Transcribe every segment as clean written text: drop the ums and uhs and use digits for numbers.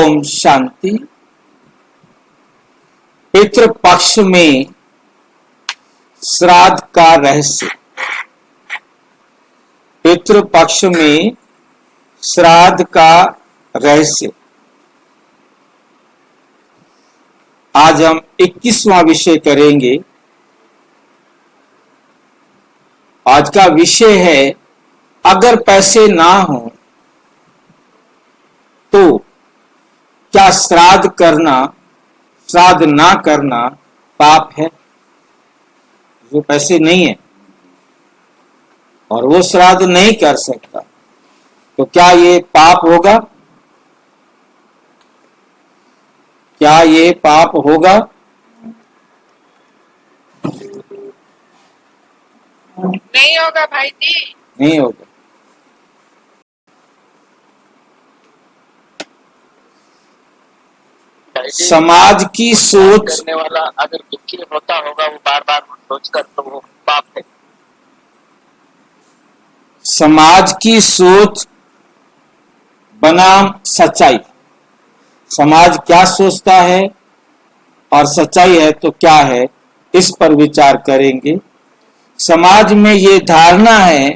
ओम शांति। पितृपक्ष में श्राद्ध का रहस्य। पितृपक्ष में श्राद्ध का रहस्य। आज हम 21वां विषय करेंगे। आज का विषय है, अगर पैसे ना हो तो क्या श्राद्ध करना, श्राद्ध ना करना पाप है? जो पैसे नहीं है और वो श्राद्ध नहीं कर सकता तो क्या ये पाप होगा? क्या ये पाप होगा? नहीं होगा भाई जी, नहीं होगा। समाज की सोच करने वाला अगर दुखी होता होगा वो बार बार सोचकर, तो वो पाप है। समाज की सोच बनाम सच्चाई। समाज क्या सोचता है और सच्चाई है तो क्या है, इस पर विचार करेंगे। समाज में ये धारणा है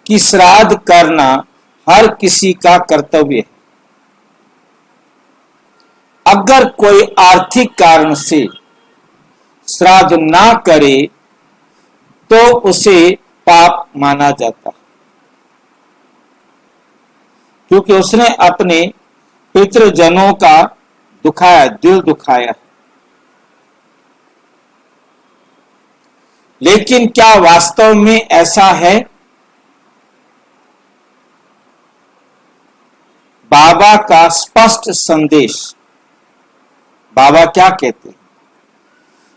कि श्राद्ध करना हर किसी का कर्तव्य है। अगर कोई आर्थिक कारण से श्राद्ध ना करे तो उसे पाप माना जाता है, क्योंकि उसने अपने पितृजनों का दुखाया, दिल दुखाया। लेकिन क्या वास्तव में ऐसा है? बाबा का स्पष्ट संदेश। बाबा क्या कहते हैं?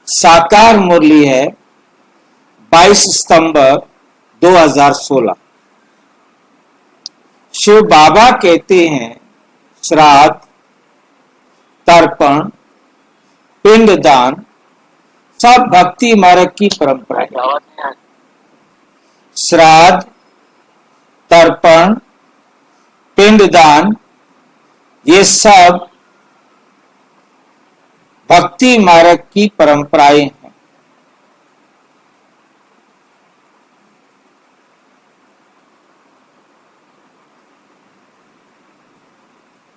साकार मुरली है 22 सितंबर 2016। शिव बाबा कहते हैं, श्राद्ध, तर्पण, पिंडदान सब भक्ति मार्ग की परंपरा है। श्राद्ध, तर्पण, पिंडदान ये सब भक्ति मार्ग की परंपराएं हैं।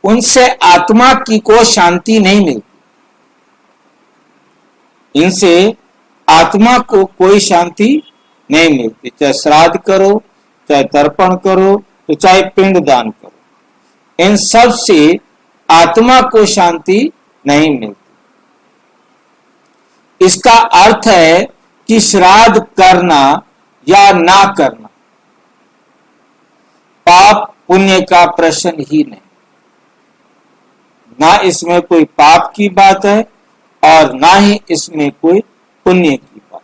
उनसे आत्मा की को शांति नहीं मिलती। इनसे आत्मा को कोई शांति नहीं मिलती। चाहे श्राद्ध करो, चाहे तर्पण करो, तो चाहे पिंडदान करो, इन सब से आत्मा को शांति नहीं मिलती। इसका अर्थ है कि श्राद्ध करना या ना करना पाप पुण्य का प्रश्न ही नहीं। ना इसमें कोई पाप की बात है और ना ही इसमें कोई पुण्य की बात।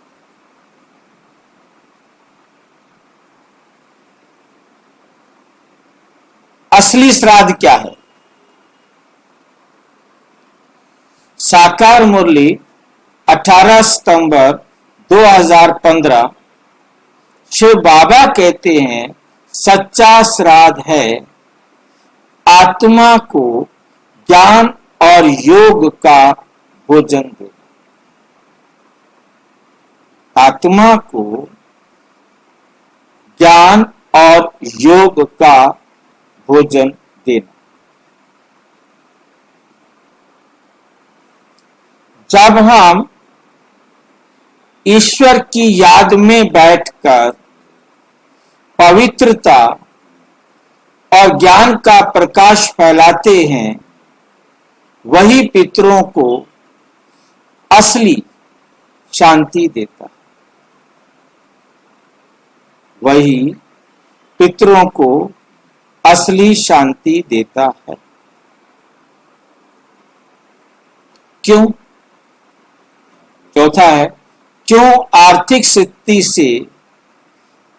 असली श्राद्ध क्या है? साकार मुरली 18 सितंबर 2015। शिव बाबा कहते हैं, सच्चा श्राद्ध है आत्मा को ज्ञान और योग का भोजन देना। आत्मा को ज्ञान और योग का भोजन देना। जब हम ईश्वर की याद में बैठकर पवित्रता और ज्ञान का प्रकाश फैलाते हैं, वही पितरों को असली शांति देता है। वही पितरों को असली शांति देता है। क्यों? चौथा है, क्यों आर्थिक स्थिति से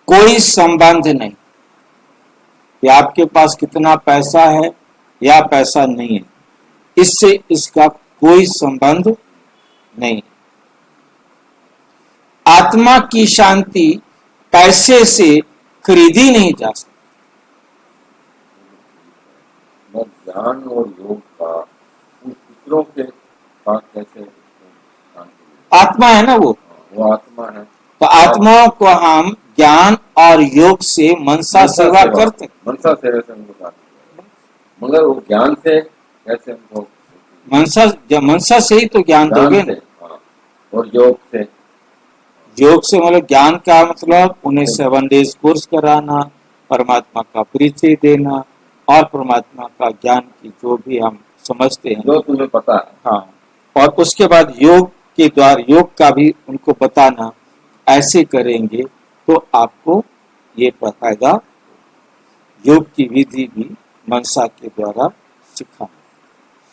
कोई संबंध नहीं। कि आपके पास कितना पैसा है या पैसा नहीं है, इससे इसका कोई संबंध नहीं। आत्मा की शांति पैसे से खरीदी नहीं जा सकती। और ज्ञान और योग का उन पितरों के साथ कैसे शांति मिले? आत्मा है ना वो वो आत्मा है। तो आत्माओं को हम ज्ञान और योग से मनसा सेवा करते। मनसा सेवा से उनको शांति मिले। मगर वो ज्ञान से कैसे उनको मनसा से ही तो ज्ञान दोगे ना। हाँ, और योग से मतलब ज्ञान का मतलब उन्हें 7 डेज कोर्स कराना, परमात्मा का परिचय देना और परमात्मा का ज्ञान की जो भी हम समझते हैं, जो तुम्हें पता है, हाँ, और उसके बाद योग के द्वारा योग का भी उनको बताना। ऐसे करेंगे तो आपको ये फायदा। योग की विधि भी मनसा के द्वारा सिखाना,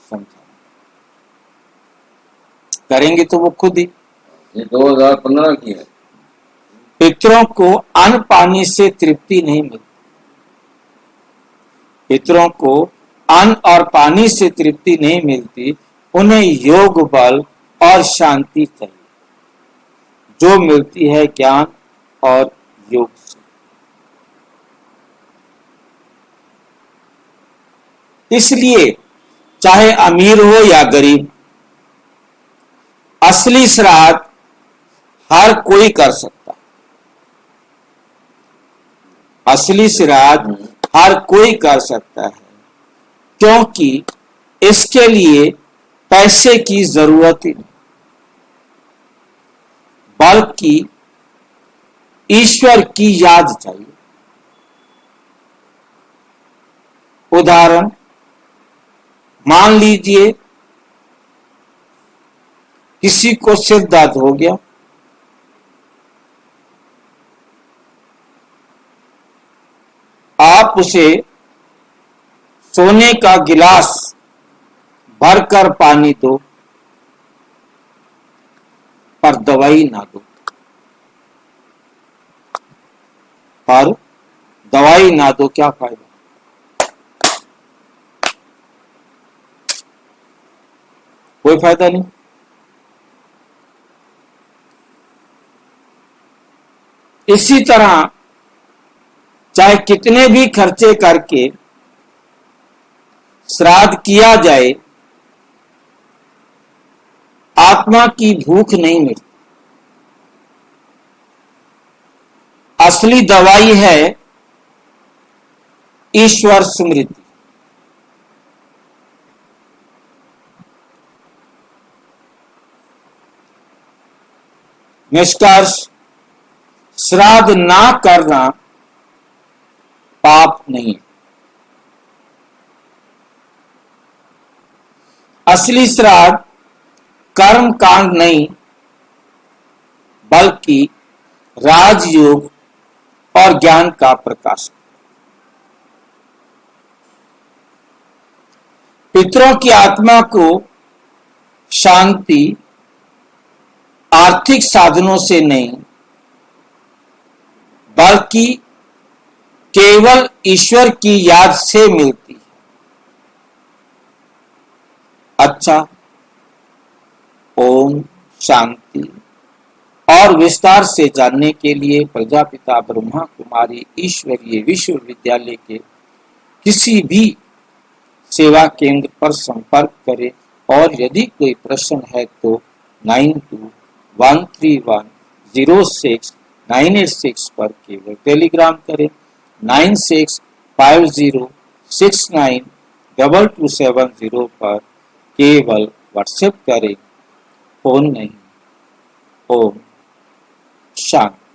समझाना करेंगे तो वो खुद ही। ये 2015 की है। पितरों को अन्न पानी से तृप्ति नहीं मिलती। पितरों को अन्न और पानी से तृप्ति नहीं मिलती, उन्हें योग बल और शांति चाहिए, जो मिलती है ज्ञान और योग से। इसलिए चाहे अमीर हो या गरीब, असली श्राद्ध हर कोई कर सकता है। असली श्राद्ध हर कोई कर सकता है, क्योंकि इसके लिए पैसे की जरूरत ही नहीं, बल्कि ईश्वर की याद चाहिए। उदाहरण मान लीजिए किसी को सिर दर्द हो गया, आप उसे सोने का गिलास भरकर पानी दो, पर दवाई ना दो। पर दवाई ना दो, क्या फायदा? कोई फायदा नहीं। इसी तरह चाहे कितने भी खर्चे करके श्राद्ध किया जाए, आत्मा की भूख नहीं मिटती। असली दवाई है ईश्वर स्मृति। निष्कर्ष, श्राद्ध ना करना पाप नहीं। असली श्राद्ध कर्म कांड नहीं, बल्कि राजयोग और ज्ञान का प्रकाश। पितरों की आत्मा को शांति आर्थिक साधनों से नहीं, बल्कि केवल ईश्वर की याद से मिलती है। अच्छा, ओम शांति। और विस्तार से जानने के लिए प्रजापिता ब्रह्मा कुमारी ईश्वरीय विश्वविद्यालय के किसी भी सेवा केंद्र पर संपर्क करें, और यदि कोई प्रश्न है तो 9213106986 पर केवल टेलीग्राम करें। 9650692270 पर केवल व्हाट्सएप करें, फोन नहीं। ओम शांति।